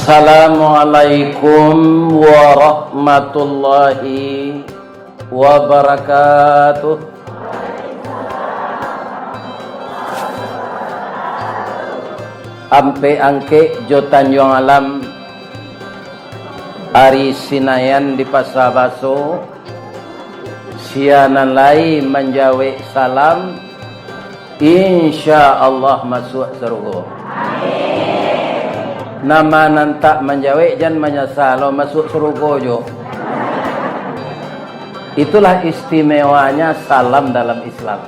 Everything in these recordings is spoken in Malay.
Assalamualaikum warahmatullahi wabarakatuh. Ampe angke jo Tanjung Alam Ari Sinayan di Pasar Baso sianan lai menjawe salam insya Allah masuk surga. Nama nantak menjawe jangan menyesal masuk surga jo. Itulah istimewanya salam dalam Islam.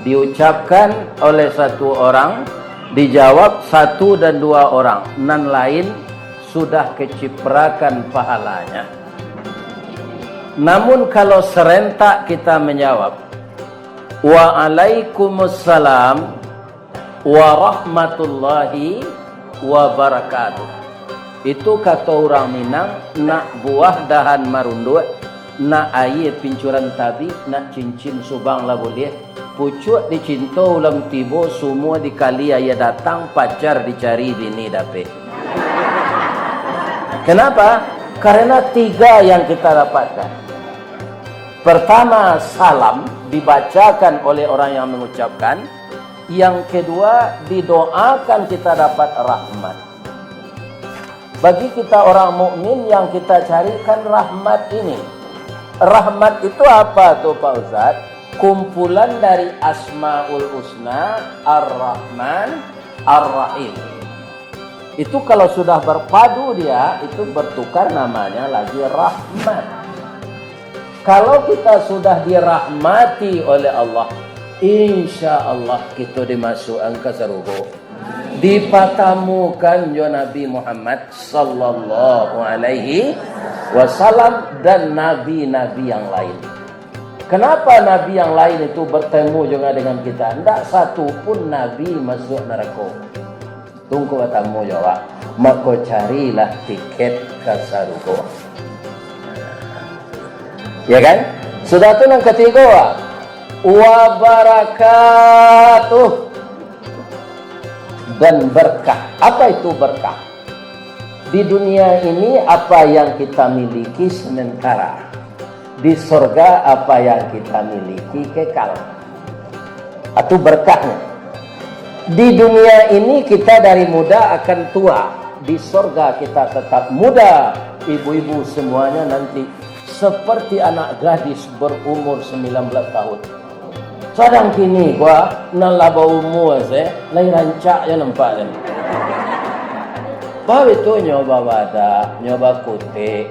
Diucapkan oleh satu orang, dijawab satu dan dua orang, nan lain sudah keciprakan pahalanya. Namun kalau serentak kita menjawab Waalaikumsalam warahmatullahi wabarakatuh, itu kata orang Minang, nak buah dahan marunduk, nak air pincuran tabi, nak cincin subang lah boleh, pucuk dicinta ulang tibo, semua dikali ayah datang, pacar dicari bini dapet. Kenapa? Karena tiga yang kita dapatkan. Pertama, salam dibacakan oleh orang yang mengucapkan. Yang kedua, didoakan kita dapat rahmat. Bagi kita orang mukmin yang kita carikan rahmat ini. Rahmat itu apa tuh Pak Ustadz? Kumpulan dari Asmaul Husna, Ar-Rahman, Ar-Rahim. Itu kalau sudah berpadu dia, itu bertukar namanya lagi rahmat. Kalau kita sudah dirahmati oleh Allah, insya Allah kita dimasukkan ke surga. Dipatamukan jo Nabi Muhammad sallallahu alaihi wasallam dan nabi-nabi yang lain. Kenapa nabi yang lain itu bertemu juga dengan kita? Tidak satu pun nabi masuk neraka. Tunggu bertemu jawab. Maka carilah tiket ke surga. Ya kan? Sudah tu yang ketiga. Wabarakatuh dan berkah. Apa itu berkah? Di dunia ini apa yang kita miliki sementara, di surga apa yang kita miliki kekal. Itu berkahnya. Di dunia ini kita dari muda akan tua, di surga kita tetap muda. Ibu-ibu semuanya nanti seperti anak gadis berumur 19 tahun. Sedang kini gua nalaba umur saya lain rancak ya nampak kan. Bawa itu nyoba badak, nyoba kutik,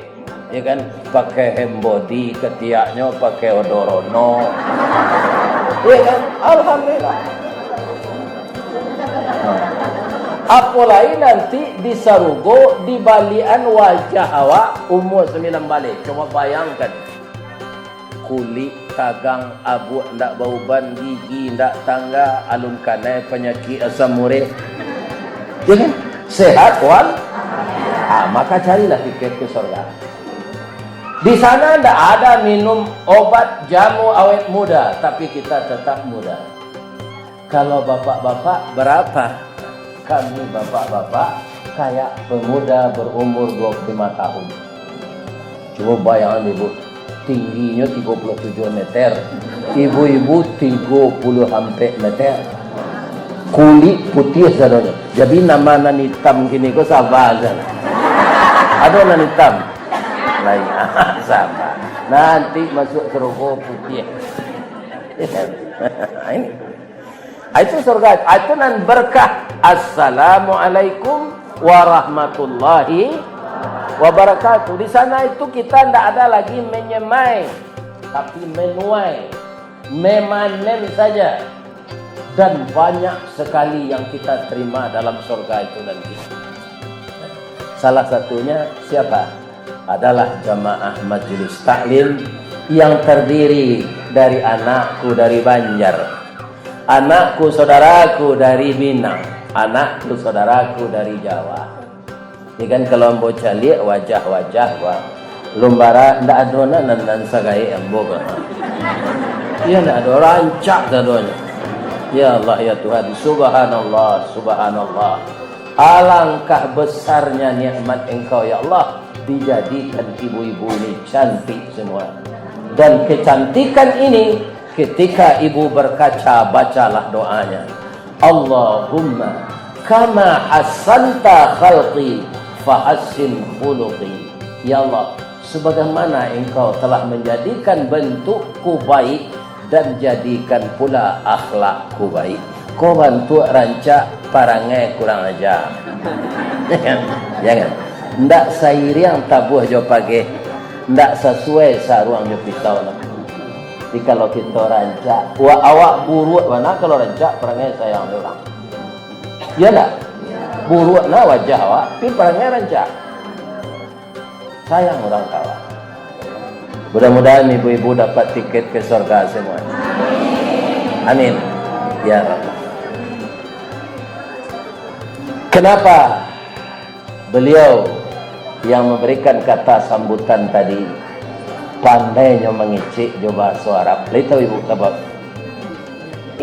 ya kan, pakai hembody, ketiaknya pakai odorono. Ya kan, alhamdulillah. Apalagi nanti di sarugo di balian wajah awak umur 9 balik. Coba bayangkan. Kulit tagang abu ndak bauban, gigi ndak tangga, alun kanai penyakit asam urat. Ya kan? Sehat wan. Maka carilah tiket ke surga. Di sana ndak ada minum obat jamu awet muda, tapi kita tetap muda. Kalau bapak-bapak berapa? Kami bapak-bapak kayak pemuda berumur 25 tahun. Coba bayangkan ibu, tingginya 37 meter, ibu-ibu 30 hampir meter, kulit putih sadanya. Jadi nama nan hitam gini kok sabar sana. Ada nan hitam, lain sabar. Nanti masuk surga putih. Ini. Itu surga. Itu nan berkah. Assalamualaikum warahmatullahi wabarakatuh. Di sana itu kita tidak ada lagi menyemai, tapi menuai, memanen saja. Dan banyak sekali yang kita terima dalam surga itu nanti. Salah satunya siapa? Adalah jamaah majelis taklim yang terdiri dari anakku dari Banjar, anakku saudaraku dari Minang, anakku saudaraku dari Jawa. Ini kan kalau bocah lihat wajah-wajah wah lumbara ndak ada nan sagai embo kan. Iya ndak ada rancak sadonya. Ya Allah ya Tuhan, subhanallah, subhanallah. Alangkah besarnya nikmat Engkau ya Allah, dijadikan ibu-ibu ini cantik semua. Dan kecantikan ini ketika ibu berkaca, bacalah doanya. Allahumma kama hasanta khalqi fahassin khuluqi. Ya Allah, sebagaimana Engkau telah menjadikan bentukku baik dan jadikan pula akhlakku baik. Kau bantu rancak parangai kurang ajar. Jangan. Ndak sairiang tabuh jo pagi. Ndak sesuai saruang jo pisau nak. Jadi kalau kita rancak, awak buruk mana kalau rancak parangai sayang orang. Ya tak? Buruk na wajah awak, tapi parangai rancak. Sayang orang kawan. Mudah-mudahan ibu-ibu dapat tiket ke surga semua. Amin. Ya Rabb. Kenapa beliau yang memberikan kata sambutan tadi pandainya mengicik jo bahasa Arab? Lihat ibu sebab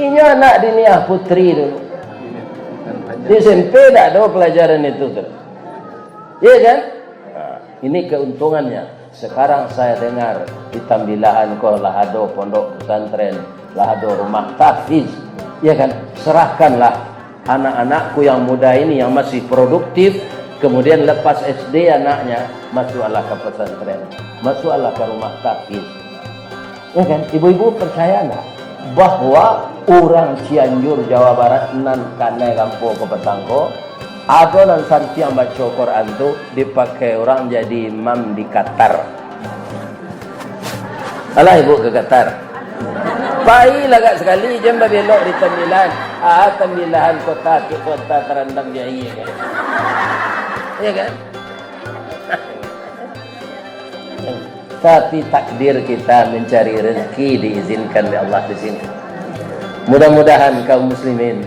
ini anak diniah putri dulu di SMP tak ada pelajaran itu tu. Ya kan? Nah, ini keuntungannya. Sekarang saya dengar di tambilahan ko lahado pondok pesantren, lahado rumah tahfiz. Ya kan? Serahkanlah anak-anakku yang muda ini yang masih produktif, kemudian lepas SD anaknya masuklah ke pesantren, masuklah ke rumah tahfiz. Ya kan? Ibu-ibu percaya enggak bahwa orang Cianjur Jawa Barat nan kanai kampung ke Petangko ada nan santi yang baca Quran tu dipakai orang jadi imam di Qatar. Alah ibu ke Qatar. Baik lagak sekali jam belok di tambilan. Tambilan kota ke kota terendam biaya kan. Ya kan? Tapi takdir kita mencari rezeki diizinkan oleh Allah di sini. Mudah-mudahan kaum muslimin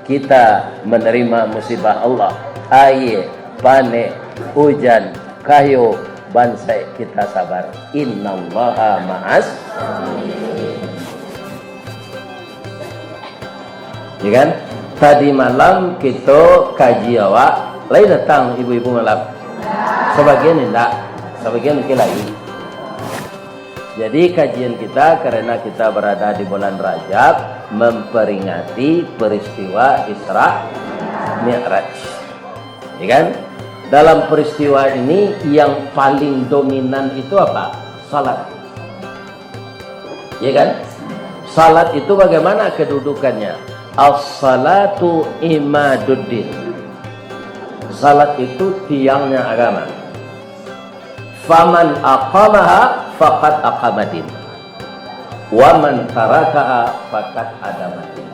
kita menerima musibah Allah. Air, panen, hujan, kayu, bansai kita sabar. Innallaha ma'as. Ya kan? Tadi malam kita kaji awak, lain datang ibu-ibu malam. Sebagian tidak, sebagian mungkin lagi. Jadi kajian kita karena kita berada di bulan Rajab memperingati peristiwa Isra Mi'raj. Ya kan? Dalam peristiwa ini yang paling dominan itu apa? Salat. Ya kan? Salat itu bagaimana kedudukannya? As-salatu imaduddin. Salat itu tiangnya agama. Faman aqamaha faqad aqamadin. Wa man tarakaha faqad adamadin.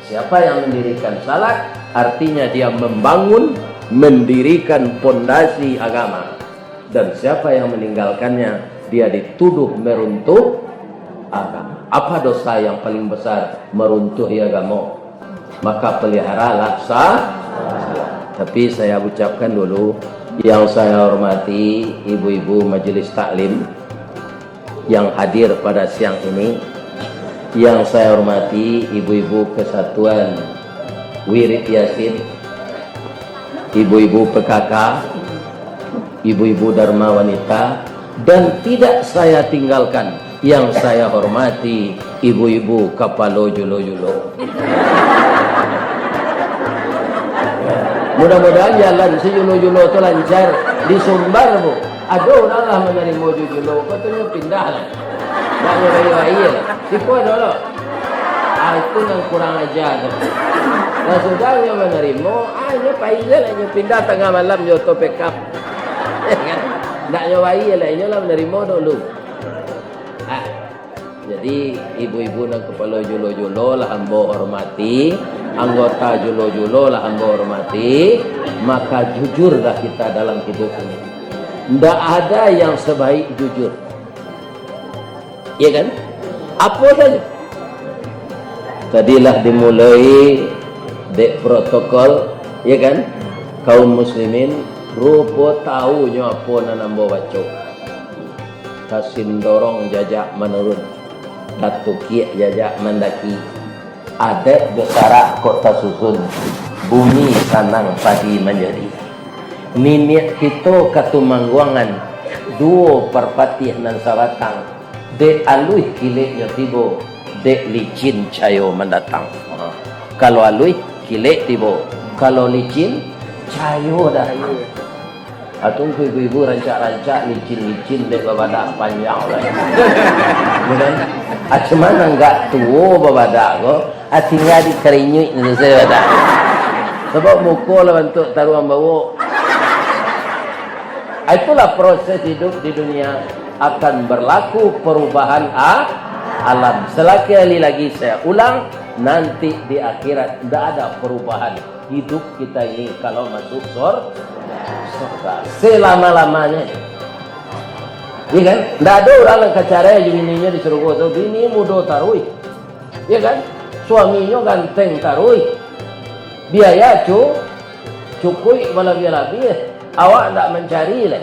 Siapa yang mendirikan salat artinya dia membangun, mendirikan pondasi agama. Dan siapa yang meninggalkannya dia dituduh meruntuh agama. Apa dosa yang paling besar meruntuhi agama? Maka peliharalah salat. Tapi saya ucapkan dulu yang saya hormati ibu-ibu majelis taklim yang hadir pada siang ini, yang saya hormati ibu-ibu kesatuan Wirid Yasin, ibu-ibu PKK, ibu-ibu Dharma Wanita, dan tidak saya tinggalkan yang saya hormati ibu-ibu Kapalo Julo-Julo. Mudah-mudahan jalan si Julo-Julo itu lancar di Sumbar, Bu. Aduh, Allah menerima Julo. Katanya pindah lah. Tak nyobai-nyobai lah. Tipu dulu. Itu yang kurang ajar. Nah, sudah yang menerima, hanya paizal hanya pindah tengah malam joto pick-up. Tak nyobai lah, ini lah menerima dulu. Jadi ibu-ibu dan kepala julo-julo lah hamba hormati, anggota julo-julo lah hamba hormati, maka jujurlah kita dalam hidup ini. Tidak ada yang sebaik jujur. Iya kan? Apa saja. Tadilah dimulai dek protokol, ya kan? Kaum muslimin rupa tahunya apa nanambo baca. Kasin dorong jajak menurun. Datuki jajak mendaki. Adek besara kota susun. bumi sanang padi menjadi. Niniak kita katumangguangan duo perpatih nan saratang. Dek alui kileknya tibo, dek licin cayo mendatang. Kalau alui kilek tibo, kalau licin cayo datang. Atung ibu-ibu rancak-rancak licin-licin dek babadak panjang lah. Bukan? Mana enggak tua babadak ko, tinggal di kerinyuk ni saya badak. Sebab muka lah bentuk taruhan bawa. Itulah proses hidup di dunia, akan berlaku perubahan alam. Sekali lagi saya ulang, nanti di akhirat tidak ada perubahan hidup kita ini kalau masuk surga selama-lamanya. Iya kan? Tidak ada orang yang kecara bininya di surga tu, bini muda tarui. Iya kan? Suaminya ganteng tarui. Biaya cukui malah biaya lebih. Awak tak mencari lah.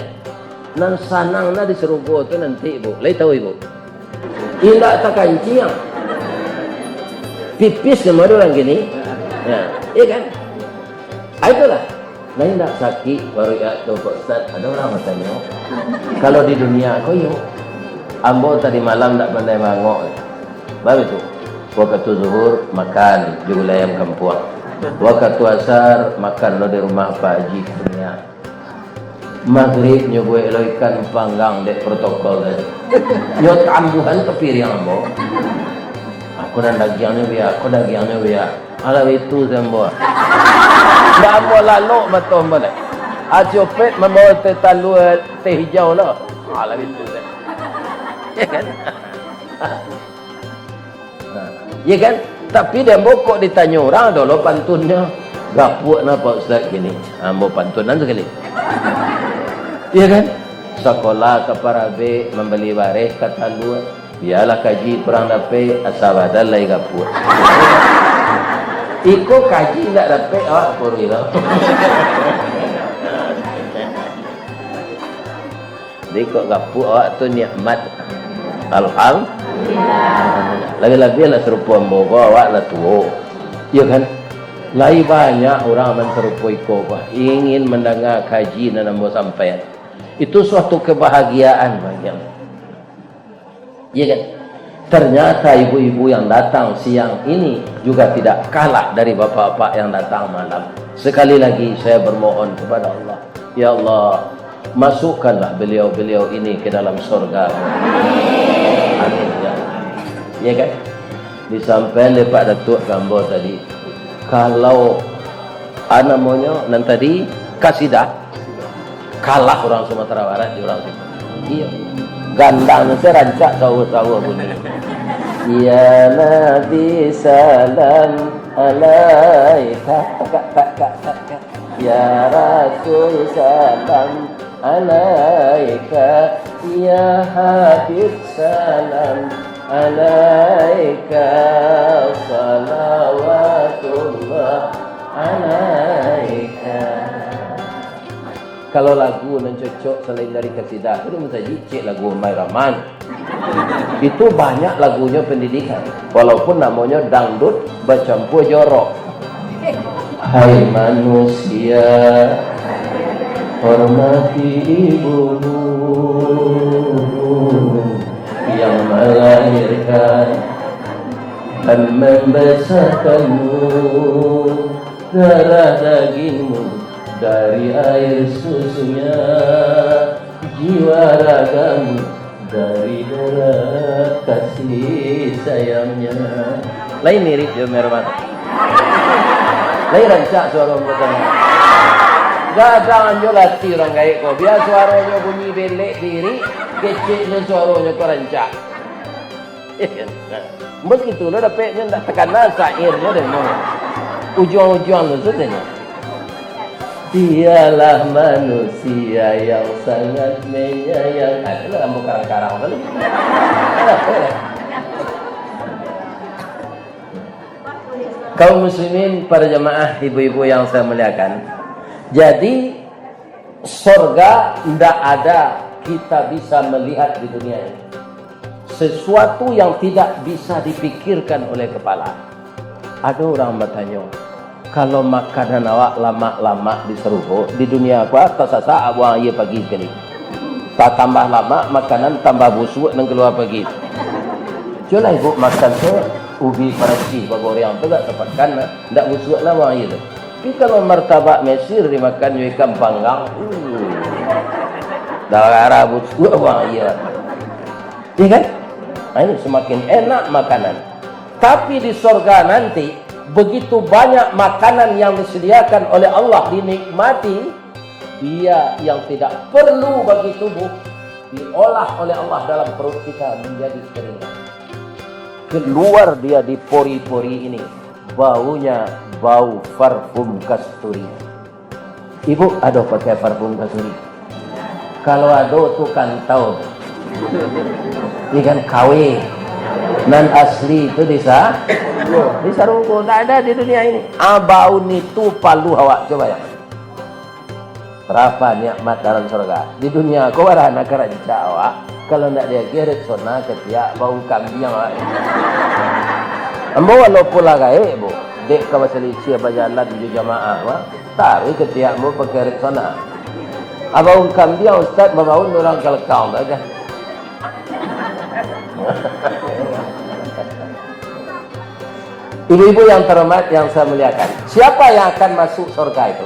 Nan sanang na di surga tu nanti ibu. Lai tahu ibu? Indak tak kancing. Pipis sama orang gini. Ya, iya kan? Itulah. Lain tak sakit baru ya tu Pak Ustaz. Ada orang bertanya. Kalau di dunia kau yo, ambo tadi malam tak pandai mangok. Baru tu. Waktu zuhur makan jugul ayam kampung. Waktu asar makan lo di rumah Pak Haji punya. Maghrib nyoba ikan panggang dek protokol tadi. Nyot ambuhan ke piring ambo. Aku dan dagingnya biar, aku dagingnya biar. Alah itu semua. Dah ambo lalu betul boleh. Acopet membawa teh talu teh hijau lah. Alah itu deh. Ya kan? Ya kan? Tapi dia kok ditanya orang dulu pantunnya. Gapuk napa Ustaz gini. Ambo pantunan sekali. Iya kan? Sekolah ke Parabe membeli baris kata lu, biarlah kaji kurang dapat asal badan lagi gapur. Iko kaji tak dapat awak puri lah. Jadi kok gapur awak tu nikmat. Alhamdulillah. Lagi-lagi lah serupa mbogo awak lah tua. Iya kan? Lai banyak orang menserupai iko ingin mendengar kaji dan ambo sampai. Itu suatu kebahagiaan bagi yang. Ya kan? Ternyata ibu-ibu yang datang siang ini juga tidak kalah dari bapak-bapak yang datang malam. Sekali lagi saya bermohon kepada Allah. Ya Allah, masukkanlah beliau-beliau ini ke dalam surga. Amin. Ya kan? Disampaikan lepak Datuk Gambar tadi. Kalau namanya nan tadi kasidah kalah orang Sumatera Barat di orang Sumatera. Iya. Gandang itu rancak tahu-tahu bunyi. Ya Nabi salam alaika. Ya Rasul salam alaika. Ya Habib salam alaika. Salawatullah alaika. Kalau lagu yang cocok selain dari kasidah itu mesti cik lagu Mai Rahman. Itu banyak lagunya pendidikan. Walaupun namanya dangdut bercampur jorok. Hai manusia, hormati ibumu yang melahirkan dan membesarkanmu, darah dagingmu dari air susunya, jiwa ragamu dari darah kasih sayangnya. Lain mirip dia merman. Lain rancak suara mutan. Gadang anjo latih orang gaik kau. Biar suaranya bunyi belek diri, kecilnya suaranya kau rancak. Begitu lo dapatnya tak tekan sairnya dan mau ujung-ujung tu saja. Dialah manusia yang sangat menyayang. Itulah ambo karang-karang kali. Kaum muslimin, para jemaah, ibu-ibu yang saya muliakan. Jadi surga tidak ada kita bisa melihat di dunia ini. Sesuatu yang tidak bisa dipikirkan oleh kepala. Ada orang bertanya, Kalau makanan awak lama-lama di serugo di dunia aku tak sasa awak ia pagi kali. Tak tambah lama makanan tambah busuk dan keluar pagi. Jual ibu makan tu ubi parasi bagi orang tu tak dapatkan tak busuk lah awak ia tu. Tapi kalau martabak Mesir dimakan ikan panggang, darah busuk awak ia. Iya kan? Ini semakin enak makanan. Tapi di surga nanti begitu banyak makanan yang disediakan oleh Allah dinikmati, dia yang tidak perlu bagi tubuh diolah oleh Allah dalam perut kita menjadi keringat. Keluar dia di pori-pori ini, baunya bau parfum kasturi. Ibu ada pakai parfum kasturi? Kalau ada tu kan tahu, ikan KW nan asli itu di Sarugo, tak ada di dunia ini. Bau itu palu awak coba ya. Berapa nikmat dalam surga. Di dunia kau ada nak kerja awak, kalau nak dia geret sona ketiak bau kambing awak. Ambo walau pula gaya bu, dek kau selisi berjalan di jamaah wah, tapi ketiak mu pakai sona. Bau kambing ustaz bau orang kelkau tak kan? Ibu-ibu yang terhormat yang saya muliakan, siapa yang akan masuk surga itu?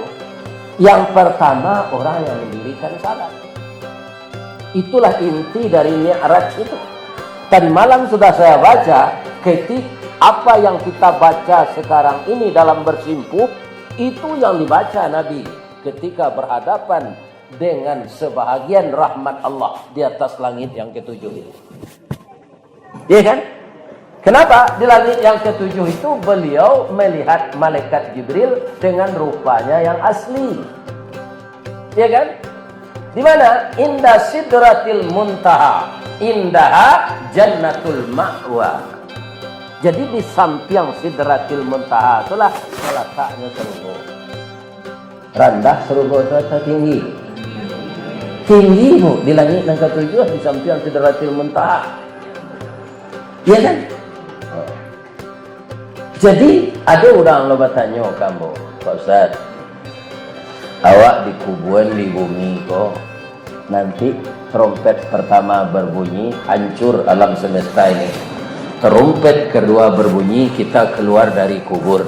Yang pertama orang yang mendirikan salat. Itulah inti dari Mi'raj itu. Tadi malam sudah saya baca, ketika apa yang kita baca sekarang ini dalam bersimpuh, itu yang dibaca Nabi ketika berhadapan dengan sebahagian rahmat Allah di atas langit yang ketujuh ini. Iya kan? Kenapa? Di langit yang ketujuh itu beliau melihat malaikat Jibril dengan rupanya yang asli. Ya kan? Di mana? Indah sidratil muntaha, indaha jannatul ma'wa. Jadi di samping sidratil muntaha itulah letaknya surga. Rendah surga itu atau tinggi? Tinggi bu, di langit yang ketujuh di samping sidratil muntaha. Ya kan? Jadi ada orang lo bertanya kamu, Pak Ustaz, awak di kuburan di bumi kok nanti trompet pertama berbunyi hancur alam semesta ini, trompet kedua berbunyi kita keluar dari kubur.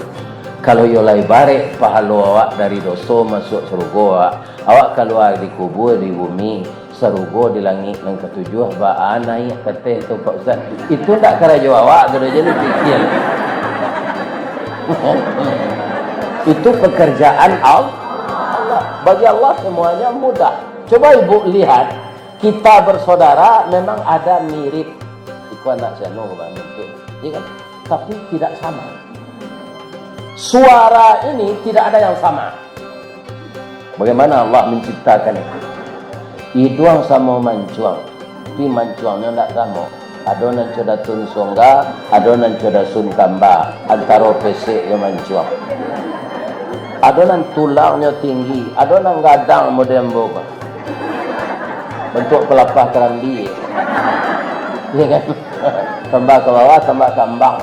Kalau yolai bare pahala awak dari dosa masuk surga, awak keluar di kubur di bumi, surga di langit yang ketujuh, ba naik keteh tu Pak Ustaz. Itu tak keraja awak sudah jadi pikir. Itu pekerjaan Allah. Bagi Allah semuanya mudah. Coba ibu lihat, kita bersaudara memang ada mirip. Iku anak saya itu, ya kan? Tapi tidak sama. Suara ini tidak ada yang sama. Bagaimana Allah menciptakan itu? Hidung sama mancuang, tapi mancuangnya tidak sama. Adonan coda tun songga, adonan coda sun kamba, antara pesek yang mancuang. Adonan tulangnya tinggi, adonan gadang modern boba. Bentuk pelapah kerambi. Ya kan? Tambah ke bawah, tambah kambang.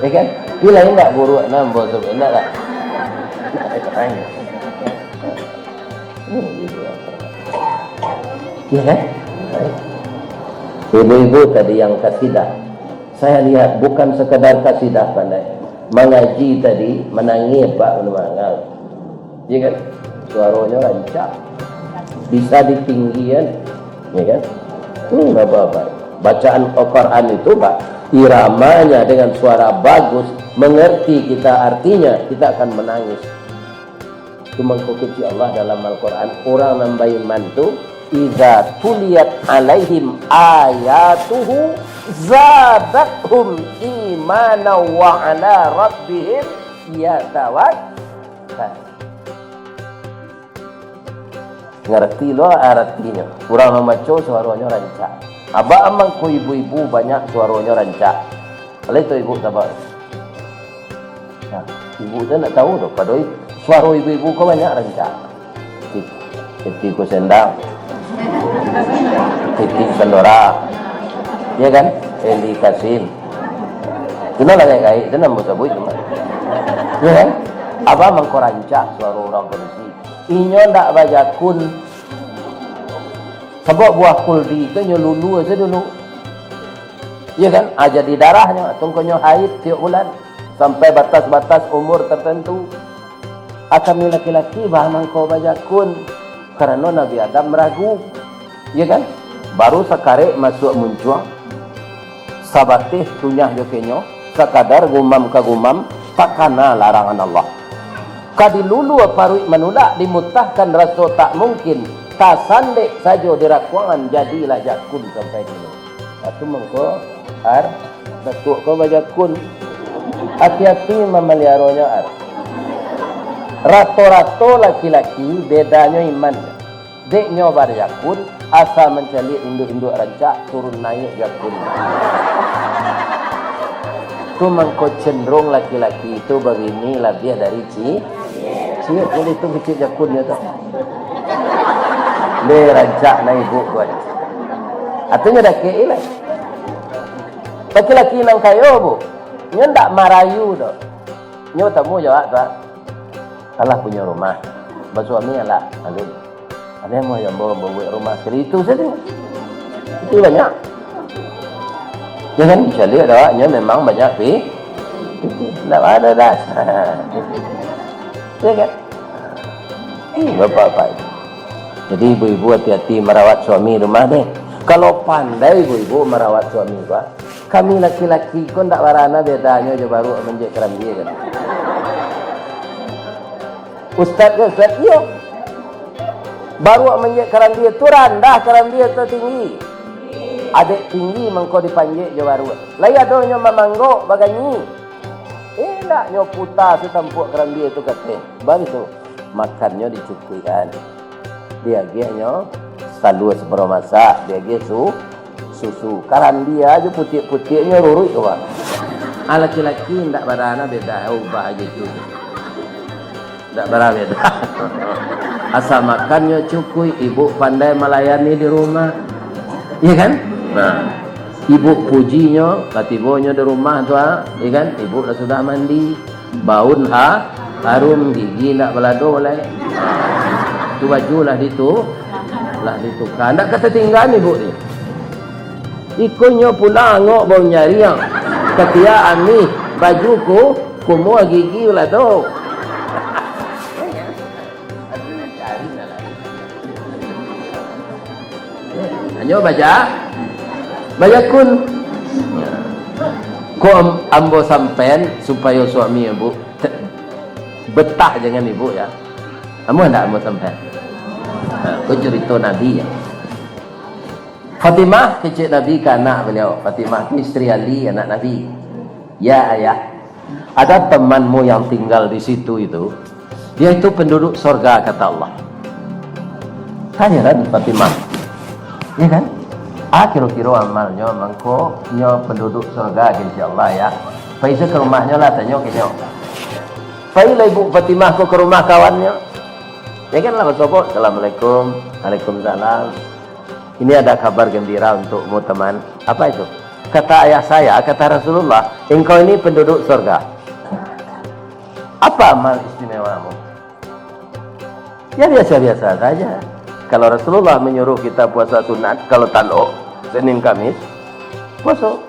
Ya kan? Bila enggak buruk nam bos, enggak tak? Ya kan? Ibu-ibu tadi yang kasidah, saya lihat bukan sekadar kasidah pandai, mengaji tadi menangis Pak Menangal, ya kan? Suaranya rancak, bisa ditinggian, ya kan? Apa-apa. Bacaan Al-Quran itu Pak, iramanya dengan suara bagus, mengerti kita artinya, kita akan menangis. Itu mengikuti Allah dalam Al-Quran. Orang nambah iman itu, iza tuliyat alaihim ayatuhu zadathum imana wa ala rabbihim yatawakkal. Ngerti lo artinya. Orang membaca suaranya rancak. Aba amang ku ibu-ibu banyak suaranya rancak. Oleh itu ibu sabar. Nah, ibu tu nak tahu tu padahal suara ibu-ibu kau banyak rancak. Titik sendang. Titik Sandora, ya kan? Eli Kasim. Kenapa lagi kait? Itu nama sebut cuma. Ya kan? Apa mengkorancak suara orang polisi. Inyo ndak baca kun. Sebab buah kuldi itu nyo lulu aja dulu. Ya kan? Aja di darahnya, tunggunya haid tiap bulan sampai batas-batas umur tertentu. Kami laki-laki bah mangko baca kun karena Nabi Adam meragu. Ya kan? Baru sekarek masuk muncul sabatih tunyah jokenyo sekadar gumam kagumam takana larangan Allah. Kadilulu parui manulak dimutahkan rasa tak mungkin tasandek saja dirakwangan jadilah jakun sampai dulu. Itu mengko datuk kau baca kun. Hati-hati memeliharanya Rato-rato laki-laki bedanya iman. Deknya bar jakun asal mencari induk-induk rancak turun naik jakun. Itu mengko cenderung laki-laki itu begini lebih dari cium jadi itu kecil jakunnya tu. Dia rancak naik ibu buat. Artinya dah keilah. Laki-laki nang kayo bu, nyo ndak marayu dah. Nyo tamu jawab tu. Allah punya rumah, bersuami Allah, alun. Ada yang mau yang bawa rumah sekali itu saja. Itu banyak. Jangan cari dah, memang banyak tak ada dah. Ya kan? Bapak-bapak. Jadi ibu-ibu hati-hati merawat suami rumah deh. Kalau pandai ibu-ibu merawat suami pak, kami laki-laki kau tak warana bedanya je baru menjek keram dia kan. Ustaz, iya. Baru menjek keram dia tu rendah, keram dia tu tinggi. Adik tinggi mengkau dipanjek je baru. Lai adonyo mamanggo baganyi. Tak nyo putar setampuk keram dia tu kata. Baru tu makannya dicukupikan. Dia nyo selalu sebelum masak, dia susu. Karan dia aja putih-putihnya rurut tu pak. Laki-laki ndak barana beda, ubah aja tu. Ndak barana beda. Asal makannya cukup, ibu pandai melayani di rumah. Iya kan? Nah, ibu pujinya, katibonya di rumah tu, iya kan? Ibu dah sudah mandi, baun harum, gigi nak belado boleh. Tu baju lah ditukar. Nak kata tinggal ibu ni. Ikonyo pulang ngok bau nyari yang. Ketia ani bajuku kumua gigi belado. Anyo baca kun. Ko ambo sampen supaya suami ibu betah jangan ibu ya. Kamu hendak ambo sampen. Ko cerita Nabi ya. Fatimah kecil Nabi ke anak beliau. Fatimah itu istri Ali, anak Nabi. Ya ayah, ada temanmu yang tinggal di situ itu. Dia itu penduduk surga kata Allah. Tanyalah Fatimah. Ya kan? Kira-kira amalnya mangko nyo penduduk surga insyaallah ya. Faizah ke rumahnya lah tanya ke nyo. Faizah ibu Fatimah ke rumah kawannya. Ya kan lah bersopo. Assalamualaikum. Waalaikumsalam. Ini ada kabar gembira untukmu teman. Apa itu? Kata ayah saya, kata Rasulullah, engkau ini penduduk surga. Apa amal istimewamu? Ya biasa-biasa saja. Kalau Rasulullah menyuruh kita puasa sunat, kalau tanduk Senin Kamis, puasa.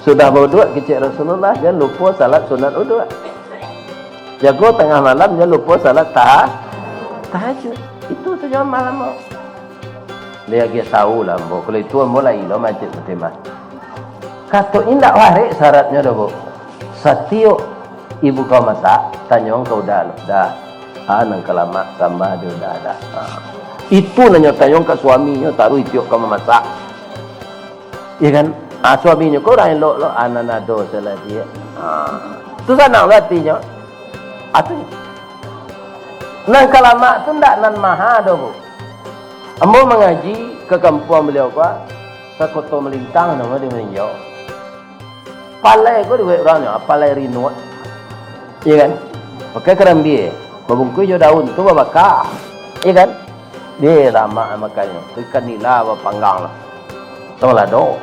Sudah berwuduk kecil Rasulullah, jangan lupa salat sunat wuduk. Jago tengah malam, jangan lupa salat tahajud. Itu saja malam. Dia tahu lah, bu. Kalau itu mulai lo macam Fatimah. Kata indak warik syaratnya dah bu. Setiap ibu kau masak, tanyong kau dah. Nang kelama sama dia dah ada. Itu nanya tanyong ke suaminya taruh itu kau memasak. Iya kan? Suaminya kau dah elok lo ananado salah dia. Tu sana artinya. Atu. Nang kelama tu ndak nan maha dah bu. Ambo mengaji ke kampung beliau pak, ke kota Melintang nama dia meninjau. Palai ko dibuat orangnya, palai rinut, iya kan? Pakai kerambi, babungkus jo daun tu babakar, iya kan? Dia lama makannya, ikan nila panggang lah, tahu lah do,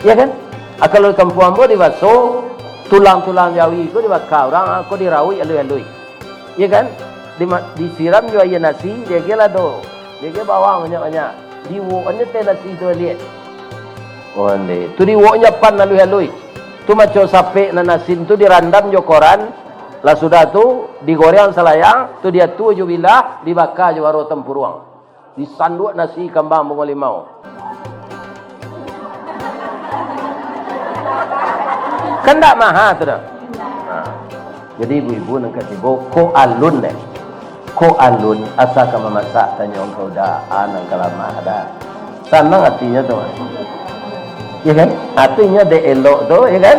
iya kan? Kalau kampung ambo di baso, tulang-tulang jawi ko dibakar orang, aku dirawi alui-alui. Ya kan? Disiram juga ya nasi, dia kira do. Dia kira bawang banyak-banyak. Diwoknya teh nasi tu lihat. Oh ni, tu diwoknya pan alui-alui. Tu macam sape na nasi tu dirandam jo koran. Lah sudah tu digoreng selayang, tu dia tu jo bilah, dibakar jo waro tempuruang. Disanduk nasi kambang bunga limau. Kan tak mahal tu dah. Jadi ibu-ibu nak kata ko alun deh. Ko alun asal kamu masak tanya orang kau dah anak kalamah dah. Senang artinya tu. Ya kan? Artinya de elok tu, ya kan?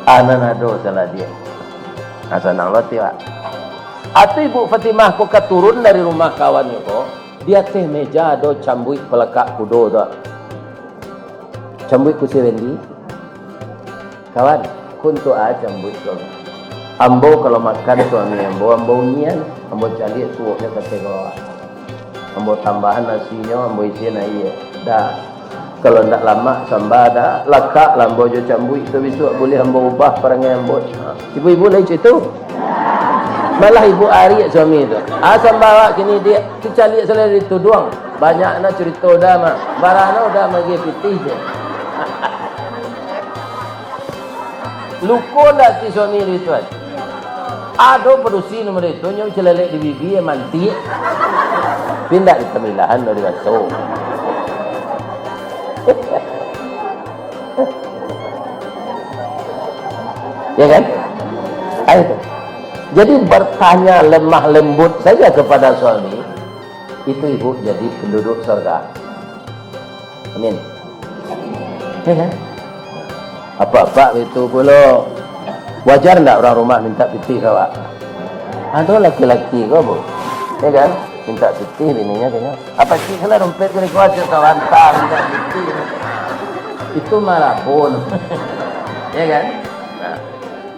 Anak nado salah dia. Senang lah tiba. Atau ibu Fatimah ko keturun dari rumah kawannya ko, dia teh meja do cambui pelekak kudo tu. Cambui kursi Wendy. Kawan, kuntu aja cambui tu. Ambo kalau makan suami ambo nian, ambo cari suoknya ke bawah. Ambo tambahan nasinya, ambo isian air. Dah. Kalau nak lama sambal dah, lakak lambo jo cambui tu besok boleh ambo ubah perangai ambo. Ibu-ibu lain situ. Malah ibu Ari suami tu. Sambal kini dia cari selera itu doang. Banyak nak cerita dah mah. Barana udah magi pitih je. Luko dah si suami itu. Ada produksi nomor itu nyo celelek di bibi manti. Pindah di pemilahan dari baso. Ya kan? Ayo. Jadi bertanya lemah lembut saja kepada suami, itu ibu jadi penduduk surga. Amin. Ya kan? Apa-apa itu pula. Wajar enggak orang rumah minta piti kawak? Ada laki-laki kau bu, ya kan? Minta piti bininya kayaknya. Apa sih kalau dompet kau kuat kawan tak minta piti? Itu marabun, ya kan? Nah,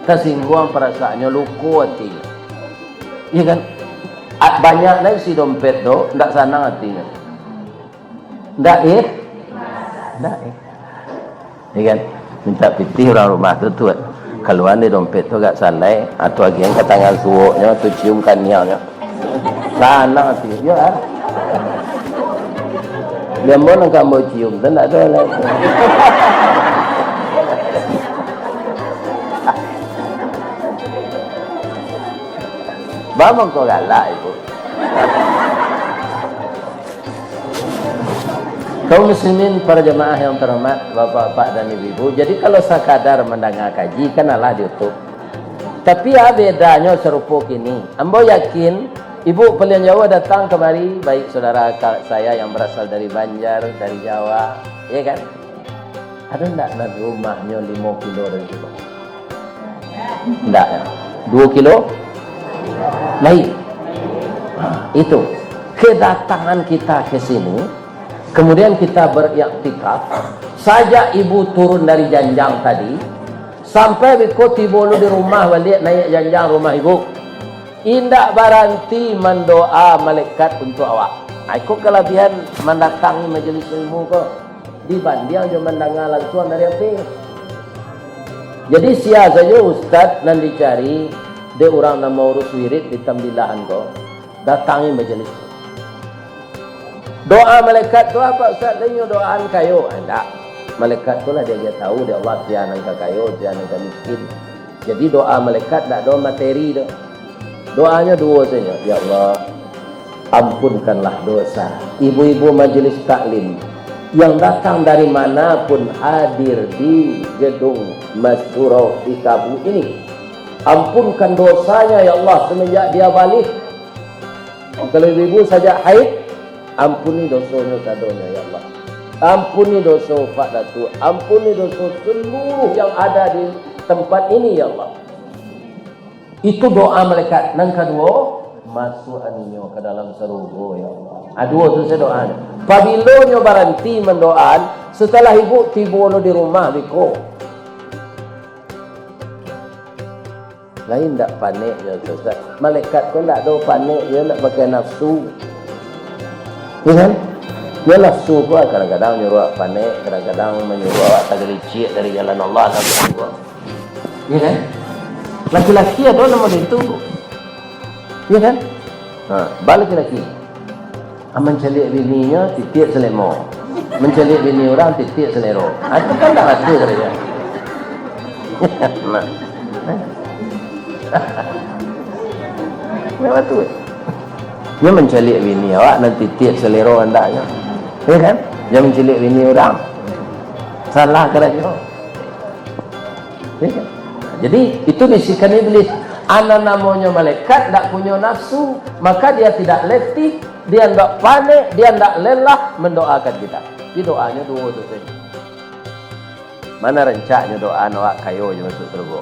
tersinggung perasaannya luku hati, ya kan? Banyak lagi si dompet do, enggak senang hatinya, enggak ya kan? Minta piti orang rumah tu tuat. Kalau anda dompet tu agak salai atau lagi yang ke tangan suoknya tu cium kanianya sana hati ya kan dia mau nak kamu cium dan tak ada lagi bang kau galak ibu. Kaum muslimin para jemaah yang terhormat, bapak-bapak dan ibu-ibu. Jadi kalau sekadar mendengar kaji, kenalah di YouTube. Tapi ya bedanya serupa kini. Ambo yakin ibu pelian Jawa datang kemari, baik saudara saya yang berasal dari Banjar, dari Jawa, ya kan? Ada enggak nak rumahnya 5 kilo dari situ? Enggak ya? 2 kilo? Baik. Itu kedatangan kita ke sini. Kemudian kita beriktikaf, saja ibu turun dari janjang tadi, sampai biko tiba di rumah balik naik janjang rumah ibu. Indak baranti mendoa malaikat untuk awak. Aku kelebihan mendatangi majelis ilmu ko, dibanding dia mendengar langsung dari hati. Jadi sia saja ustaz nan dicari, dia orang nama urus wirid di tambilahan ko, datangi majelis. Doa malaikat tu apa ustaz? Dia doaan kayu. Enggak. Malaikat tu lah dia tahu dia Allah dia angka kayu, dia angka miskin. Jadi doa malaikat tak doa materi tu. Doanya dua saja. Ya Allah, ampunkanlah dosa ibu-ibu majelis taklim yang datang dari manapun hadir di gedung Masjurau di Kabu ini. Ampunkan dosanya ya Allah semenjak dia balik. Kalau ibu-ibu saja haid, ampuni dosanya kadonya ya Allah. Ampuni dosa Pak Datu, ampuni dosa seluruh yang ada di tempat ini ya Allah. Itu doa malaikat. Yang kedua, masuk aninyo ke dalam surga ya Allah. Dua tu saya doa. Apabila nyo baranti mendoaan, setelah ibu tiba di rumah biko. Lain tak panik ya Ustaz. Malaikat pun tak ada panik, dia nak pakai nafsu. Ya kan? Dia nafsu pun kadang-kadang nyuruh panik, kadang-kadang menyuruh awak tak gelicik dari jalan Allah. Ya kan? Laki-laki ada nama itu. Ya kan? Balik laki. Mencalik bininya titik selemo. Mencalik bini orang titik selero. Itu kan tak rasa saja. Nah. Kenapa tu? Dia mencalik bini awak nanti titik selero andaknya. Ya kan? Dia mencalik bini orang. Salah kerana. Ya kan? Jadi itu bisikan iblis. Ana namanya malaikat tak punya nafsu, maka dia tidak letih, dia tidak panik, dia tidak lelah mendoakan kita. Di doanya dua tu saja. Mana rencaknya doa awak kayo je masuk surga.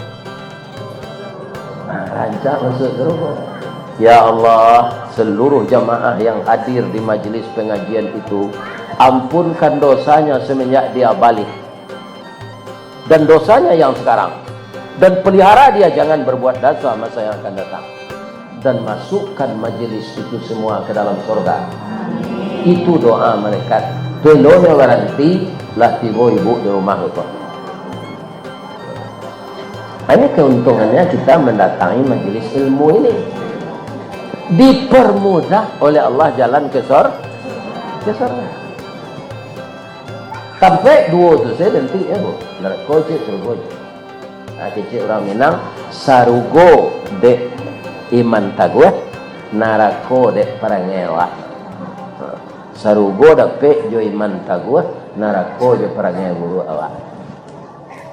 Rancak masuk surga. Ya Allah, seluruh jamaah yang hadir di majlis pengajian itu, ampunkan dosanya semenjak dia balik. Dan dosanya yang sekarang. Dan pelihara dia jangan berbuat dosa masa yang akan datang. Dan masukkan majlis itu semua ke dalam surga. Itu doa malaikat. Tolongnya garanti lah tiba ibu di rumah itu. Ini keuntungannya kita mendatangi majlis ilmu ini. Dipermudah oleh Allah jalan ke surga. Sampai dua tu saya nanti ya bu. Neraka cik surga cik. Kecil orang Minang sarugo dek iman taguh, narako dek parangewa. Sarugo dapet jo iman taguh, narako jo parangewa guru awak.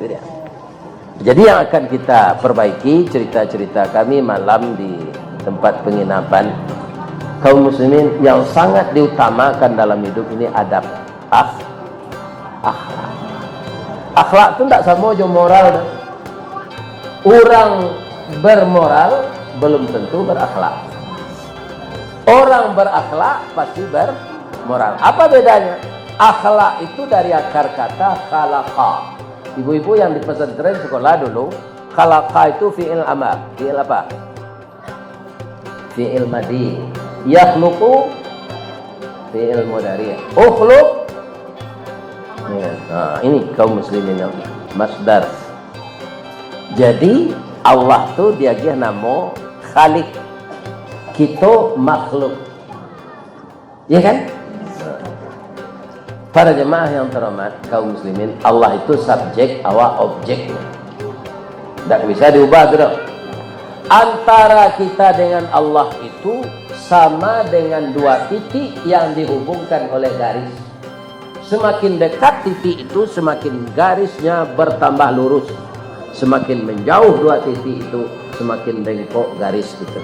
Itu dia. Jadi yang akan kita perbaiki cerita-cerita kami malam di tempat penginapan kaum muslimin yang sangat diutamakan dalam hidup ini adab, akhlak. Akhlak itu tak sama jo moral. Orang bermoral belum tentu berakhlak. Orang berakhlak pasti bermoral. Apa bedanya? Akhlak itu dari akar kata khalaqa. Ibu-ibu yang di pesantren sekolah dulu, khalaqa itu fi'il amar. Fi'il apa? Fi'il madi. Yakhluqu fi'il mudhari'. Ukhluq. Ini kaum muslimin yang masdar. Jadi Allah tu dia nama Khalik, kita makhluk, ya kan? Para jemaah yang terhormat kaum muslimin, Allah itu subjek, awak objek. Tak bisa diubah tu. Antara kita dengan Allah itu sama dengan dua titik yang dihubungkan oleh garis. Semakin dekat titik itu, semakin garisnya bertambah lurus. Semakin menjauh dua titik itu, semakin bengkok garis itu.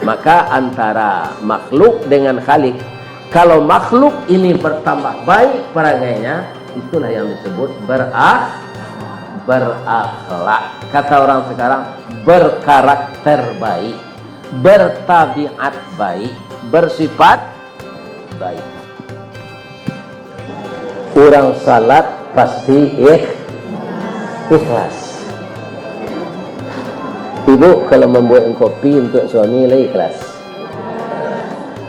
Maka antara makhluk dengan Khalik, kalau makhluk ini bertambah baik perangainya, itulah yang disebut berakhlak. Kata orang sekarang, berkarakter baik, bertabiat baik, bersifat baik. Orang salat pasti ikhlas. Ibu kalau membuat kopi untuk suami lah ikhlas.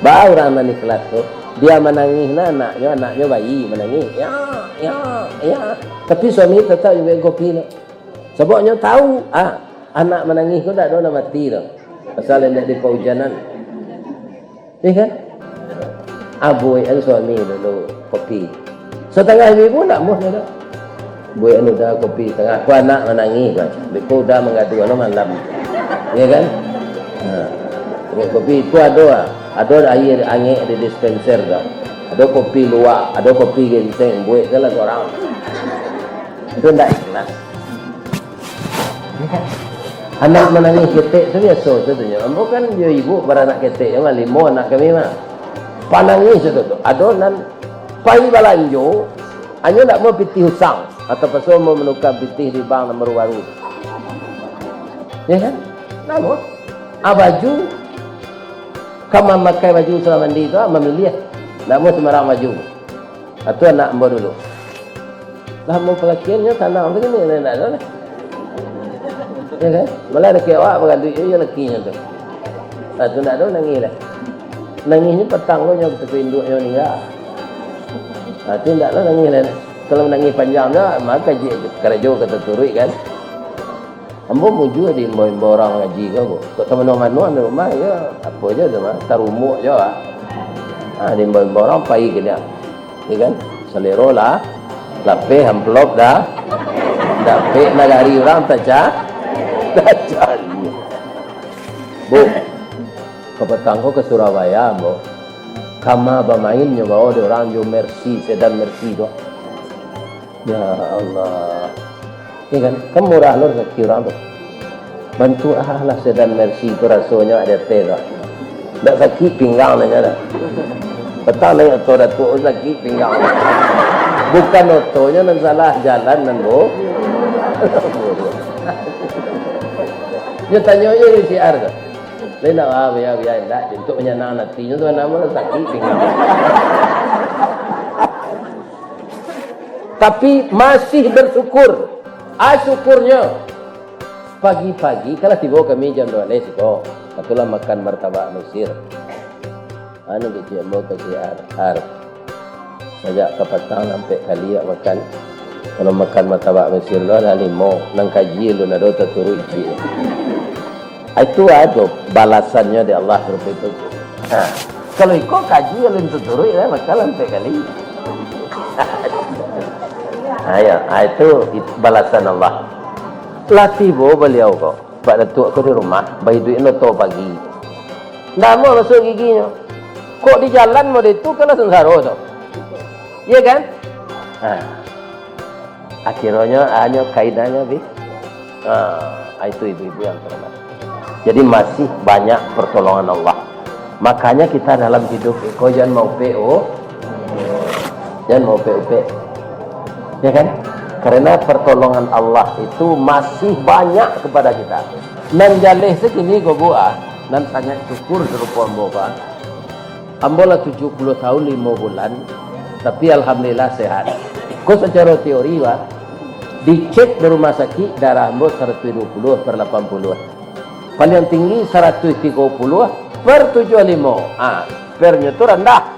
Baru orang yang ikhlas tu, dia menangis anaknya bayi menangis. Ya. Tapi suami tetap buat kopi tu. Sebabnya tahu, anak menangis tu tak ada nak mati tu. Pasal dia di kehujanan. Ya kan? Abu yang suami dulu kopi. Setengah ibu nak muh dah. Buat anu dah kopi tengah aku anak menangis macam. Beko dah mengadu anu malam. Ya kan? Kopi itu ada air angin di dispenser dah. Ada kopi luak, ada kopi ginseng, buat kelah orang. Itu tak ikhlas. Ya kan? Anak menangis ketek tu biasa tentunya. Ambo kan dia ibu beranak ketek yang 5 anak kami mah. Panangis tu. Ada nan pai balanjo, hanya nak mau pitih husang. Atau pasal mau menukar pitih di bank nomor baru. Ya kan? Namun, baju, kamu memakai baju selama mandi itu, memilih. Tak mau sembarang baju. Itu anak mbak dulu. Lah mau pelakiannya tanah begini, tak ada lah. Ya kan? Malah ada kewak bergantu, ya lakinya tu. Itu tak ada nangis lah. Nangisnya petang lo yang kita induknya meninggal. Itu tak ada nangis lah. Kalau menangis panjang dah, maka kerja kata turut kan. Ambo muju di imbo-imbo orang ngaji kau. Kok teman-teman di rumah ya apa aja tu mah tarumuk je ah. Di imbo-imbo orang pai ke dia. Ya kan? Selero lah. Lapeh amplop dah. Dapet nagari orang taca. Cari. Bu. Kepetang ko ke Surabaya, Ambo. Kama bermain bawa di orang jo Mercy, sedan Mercy tu. Ya Allah. Ya kan? Kan murah lor kaki orang tu. Bantu lah sedan Mercy tu rasanya ada teh tu. Tak sakit pinggang nanya dah. Petang nanya tu Datuk sakit pinggang. Bukan otonya nan salah jalan nan bo. Dia tanya je di siar tu. Lain nak biar tak. Untuk menyenang hatinya tu nama sakit pinggang. Tapi masih bersyukur. Syukurnya pagi-pagi kalau tiba kami jam 2 siko, katulah makan martabak Mesir. Anu kecil mau kasih har. Sajak ke petang sampai kali ya makan. Kalau makan martabak Mesir lo ada 5, nang kaji lo nado terturu iji. Itu ada balasannya di Allah seperti itu. Kalau ikut kaji lo terturu ya makan sampai kali. Itu balasan Allah. Latibo beliau kok. Pak Datuk aku di rumah, bayi duit no to pagi. Ndak mau masuk giginya. Kok di jalan mau itu kalau sengsara tu. Iya kan? Akhirnya hanya kaidahnya bi. Itu ibu-ibu yang terhormat. Jadi masih banyak pertolongan Allah. Makanya kita dalam hidup kau jangan mau PO. Jangan mau PUP. Ya kan? Karena pertolongan Allah itu masih banyak kepada kita. Nan jalih segini kau buat, nan sangat syukur serupa ambo kan. Ambo lah 70 tahun 5 bulan, tapi alhamdulillah sehat. Kau secara teori kan, dicek di rumah sakit darah ambo 120/80. Paling tinggi 130/75. Pernya tu rendah.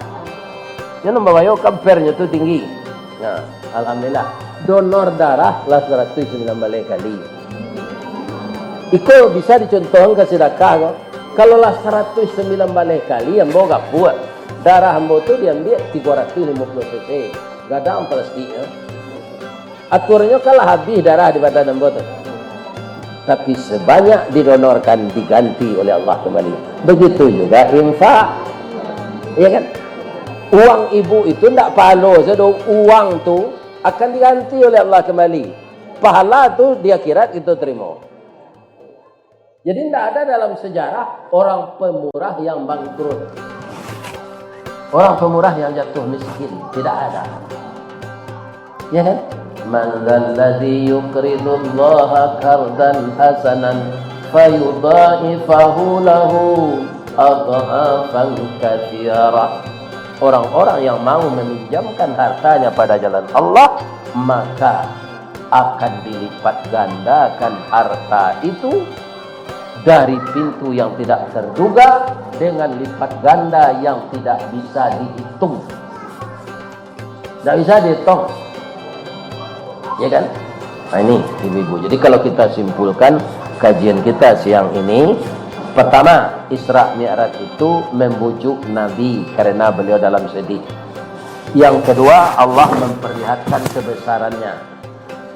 Yang membawa kan pernya tu tinggi. Nah, alhamdulillah. Donor darah lah 119 kali. Iko bisa dicontohkan ke sedekah kok. Kalau lah 119 kali ambo gak buat. Darah ambo tu diambil 350 cc. Gadang plastiknya. Aturnya kalau habis darah di badan ambo tu. Tapi sebanyak didonorkan diganti oleh Allah kembali. Begitu juga infak. Ya kan? Uang ibu itu tidak palo saja. Uang tu akan diganti oleh Allah kembali. Pahala tu di akhirat itu terima. Jadi tidak ada dalam sejarah orang pemurah yang bangkrut. Orang pemurah yang jatuh miskin. Tidak ada. Ya kan? Man dzalladzi yuqridu Allah qardan hasanan fayudha'ifahu lahu adhafan katsira. Orang-orang yang mau meminjamkan hartanya pada jalan Allah, maka akan dilipat gandakan harta itu dari pintu yang tidak terduga dengan lipat ganda yang tidak bisa dihitung. Tidak bisa dihitung. Ya kan? Nah ini ibu-ibu. Jadi kalau kita simpulkan kajian kita siang ini, pertama, Isra Mi'raj itu membujuk Nabi karena beliau dalam sedih. Yang kedua, Allah memperlihatkan kebesarannya.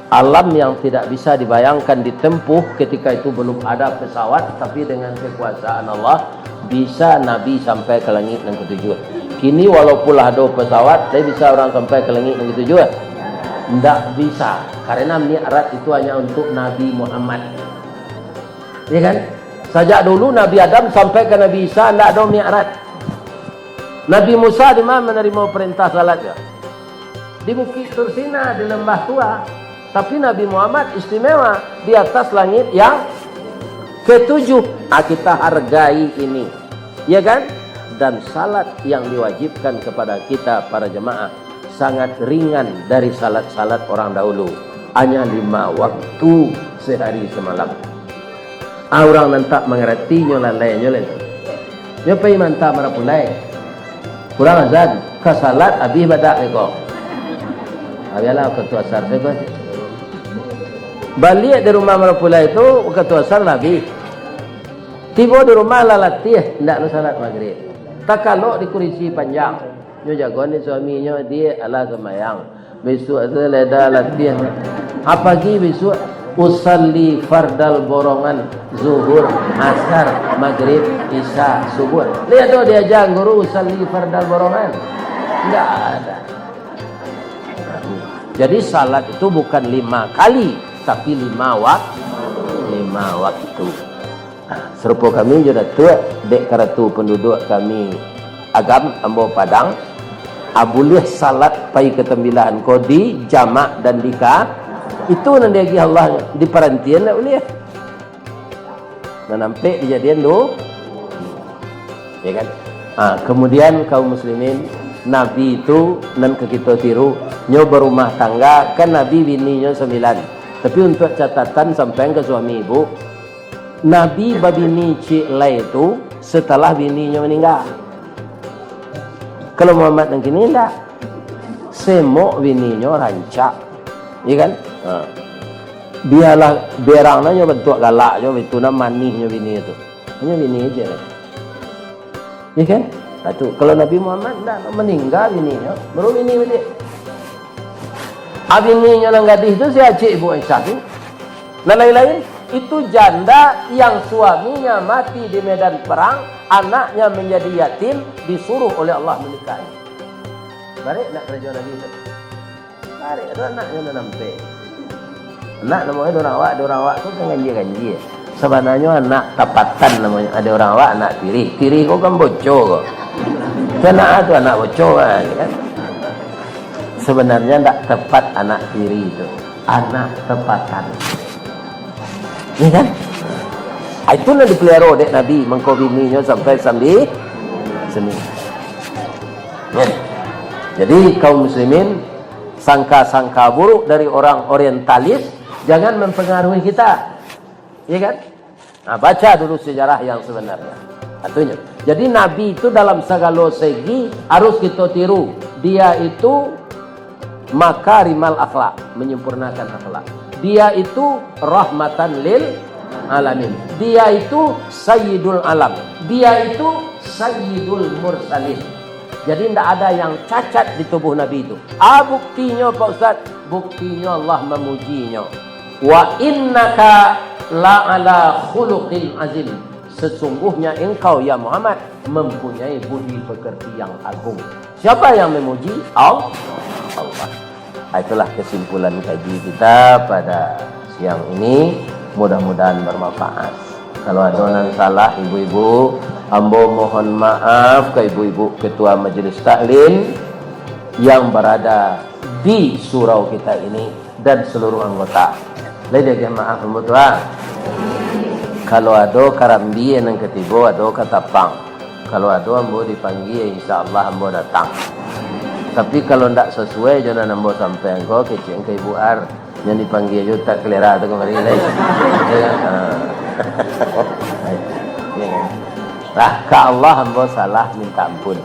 Alam yang tidak bisa dibayangkan ditempuh ketika itu belum ada pesawat, tapi dengan kekuasaan Allah bisa Nabi sampai ke langit yang ketujuh. Kini walaupun ada pesawat, tapi bisa orang sampai ke langit yang ketujuh? Tidak bisa, karena Mi'raj itu hanya untuk Nabi Muhammad. Ya kan? Sejak dulu Nabi Adam sampai ke Nabi Isa tidak ada Mi'raj. Nabi Musa di mana menerima perintah salatnya? Di Bukit Tursina, di Lembah Tua. Tapi Nabi Muhammad istimewa di atas langit yang ketujuh. Kita hargai ini. Ya kan? Dan salat yang diwajibkan kepada kita para jemaah sangat ringan dari salat-salat orang dahulu. Hanya 5 waktu sehari semalam. Orang nantak mengerti nyolalai nyolai. Nyopai mantap marapulai. Kurang azan. Kasalat habis badak eko. Abialah ketua asar saya. Balik di rumah merpula itu ketua asal Nabi. Tiba di rumah lalatih tidak nak salat maghrib. Tak kalau di kursi panjang. Nyo jago ni suaminya dia ala semayang. Besok tu leda latihan. Apa lagi besok? Usalli fardal borongan zuhur, asar, maghrib, isya, subuh. Lihat tu dia ajak guru usalli fardal borongan. Tidak ada. Jadi salat itu bukan 5 kali, tapi 5 waktu. Serupa kami juga tua dek karatu penduduk kami agam ambo Padang. Boleh salat pai ketembilan ko di jamak dan dika itu nanti lagi Allah di perantian nak boleh. Dan nampak kejadian tu, ya kan? Kemudian kaum muslimin, Nabi itu nan ke kita tiru, nyo berumah tangga kan Nabi bininya 9. Tapi untuk catatan sampai ke suami ibu, Nabi babini cik lai itu setelah bininya meninggal. Kalau Muhammad yang kini tidak, semok bininya rancak, ya kan? Biarlah berangnya bentuk galak, itu nama manisnya bini itu, hanya bini aja, ya kan? Itu kalau Nabi Muhammad tidak meninggal bininya, baru bini balik. Bininya yang gadis itu si Acik Ibu Aisyah tu, dan lain-lain. Itu janda yang suaminya mati di medan perang, anaknya menjadi yatim, disuruh oleh Allah menikahi. Balik nak kerja Nabi itu. Balik ada anaknya dah nampak. Anak namanya orang awak tu kan ganji. Sebenarnya anak tapatan namanya. Ada orang awak anak tiri. Tiri kau kan bocor kau. Anak tu anak bocor kan. Sebenarnya tak tepat anak tiri itu. Anak tepatan. Ni kan? Itu nak dipelihara dek Nabi mengkau bininya sampai seni. Ya. Jadi kaum muslimin, sangka-sangka buruk dari orang orientalis jangan mempengaruhi kita. Ya kan? Baca dulu sejarah yang sebenarnya. Satunya. Jadi Nabi itu dalam segala segi harus kita tiru. Dia itu makarimal akhlak, menyempurnakan akhlak. Dia itu rahmatan lil alamin. Dia itu sayyidul alam. Dia itu sayyidul mursalin. Jadi tidak ada yang cacat di tubuh Nabi itu. Buktinya Pak Ustaz, buktinya Allah memujinya. Wa innaka la ala khuluqin azim. Sesungguhnya engkau ya Muhammad mempunyai budi pekerti yang agung. Siapa yang memuji? Allah. Itulah kesimpulan kaji kita pada siang ini. Mudah-mudahan bermanfaat. Kalau ada yang salah ibu-ibu, ambo mohon maaf ke ibu-ibu ketua majelis taklim yang berada di surau kita ini dan seluruh anggota. Lagi maaf ambo tua. Kalau ada karambi yang ketiga, ada katapang. Kalau ada ambo dipanggil, insya-Allah ambo datang. Tapi kalau tidak sesuai jangan ambo sampai engkau kecil ke ibu ar yang dipanggil juga tak kelera tu kemarin lain. Ka Allah ambo salah minta ampun.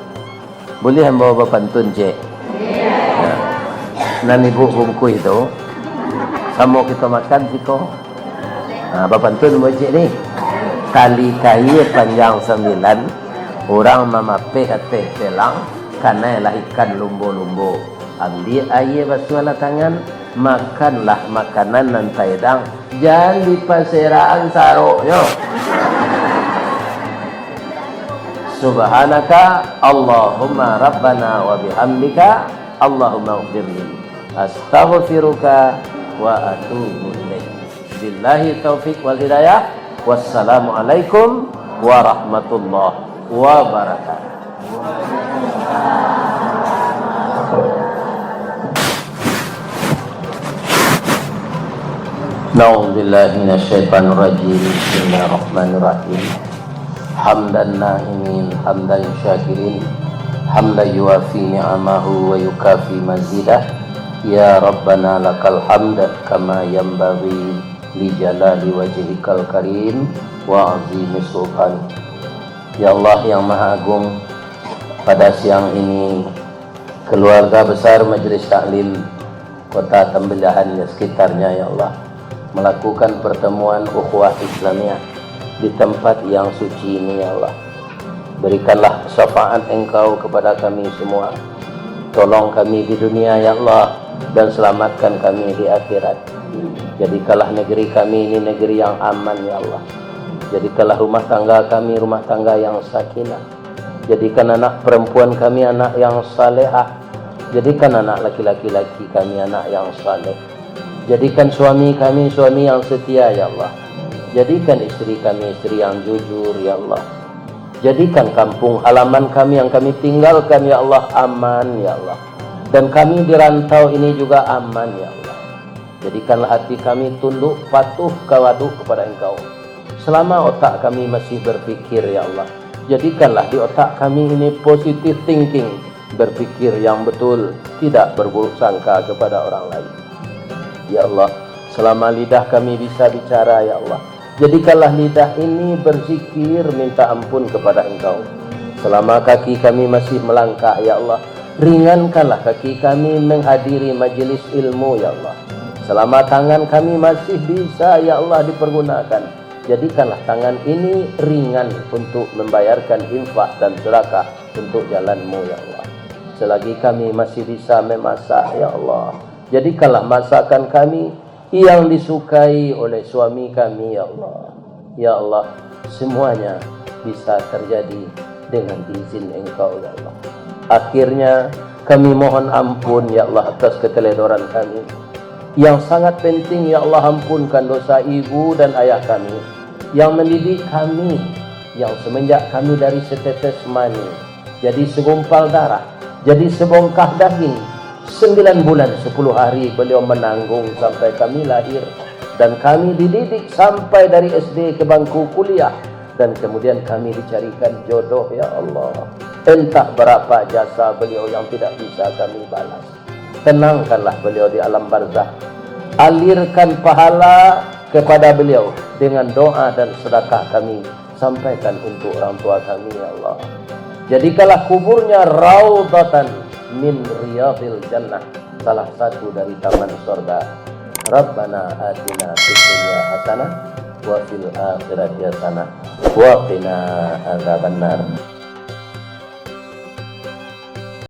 Boleh ambo berpantun cik. Nan ibu bungkus itu sama kita makan siko. Berpantun ambo cik ni. Tali kayu panjang 9, orang mamapeh hati telang. Karena lahirkan lumbo-lumbo. Ambil air basuhlah tangan, makanlah makanan nan taidang. Jangan di paseraan saroknya. Subhanaka Allahumma Rabbana wa bihamdika Allahumma ughfirli. Astaghfiruka wa atubu ilaik. Billahi taufiq wal hidayah. Wassalamualaikum warahmatullahi wabarakatuh. Na'udzu billahi minasyaitonir rajim. Bismillahirrahmanirrahim. Hamdan na'imin, hamdan syakirin, hamdan yuwafi ni'amahu wa yukafi mazidah. Ya Rabbana lakal hamd kama yanbaghi li jalali wajhikal karim wa azimi subhan. Ya Allah yang Maha Agung, pada siang ini keluarga besar Majelis Taklim Kota Tembilahan dan sekitarnya ya Allah melakukan pertemuan ukhuwah Islamiyah di tempat yang suci ini ya Allah. Berikanlah syafaat Engkau kepada kami semua. Tolong kami di dunia ya Allah, dan selamatkan kami di akhirat. Jadikanlah negeri kami ini negeri yang aman ya Allah. Jadikanlah rumah tangga kami rumah tangga yang sakinah. Jadikan anak perempuan kami anak yang salehah. Jadikan anak laki-laki kami anak yang saleh. Jadikan suami kami suami yang setia ya Allah. Jadikan istri kami istri yang jujur ya Allah. Jadikan kampung halaman kami yang kami tinggalkan ya Allah aman ya Allah. Dan kami di rantau ini juga aman ya Allah. Jadikanlah hati kami tunduk patuh tawaduk kepada Engkau. Selama otak kami masih berpikir ya Allah, jadikanlah di otak kami ini positive thinking, berpikir yang betul, tidak berburuk sangka kepada orang lain. Ya Allah, selama lidah kami bisa bicara ya Allah, jadikanlah lidah ini berzikir minta ampun kepada Engkau. Selama kaki kami masih melangkah ya Allah, ringankanlah kaki kami menghadiri majelis ilmu ya Allah. Selama tangan kami masih bisa ya Allah dipergunakan, jadikanlah tangan ini ringan untuk membayarkan infak dan sedekah untuk jalan-Mu ya Allah. Selagi kami masih bisa memasak ya Allah, jadikanlah masakan kami yang disukai oleh suami kami ya Allah. Ya Allah, semuanya bisa terjadi dengan izin Engkau ya Allah. Akhirnya kami mohon ampun ya Allah atas keteledoran kami. Yang sangat penting ya Allah, ampunkan dosa ibu dan ayah kami yang mendidik kami, yang semenjak kami dari setetes mani jadi segumpal darah, jadi sebongkah daging. 9 bulan 10 hari beliau menanggung sampai kami lahir, dan kami dididik sampai dari SD ke bangku kuliah, dan kemudian kami dicarikan jodoh ya Allah. Entah berapa jasa beliau yang tidak bisa kami balas. Tenangkanlah beliau di alam barzakh. Alirkan pahala kepada beliau dengan doa dan sedekah kami sampaikan untuk orang tua kami ya Allah. Jadikanlah kuburnya raudhatan min riyadil jannah, salah satu dari taman surga. Rabbana atina fid dunya hasanah wa fil akhirati hasanah wa qina adzabannar.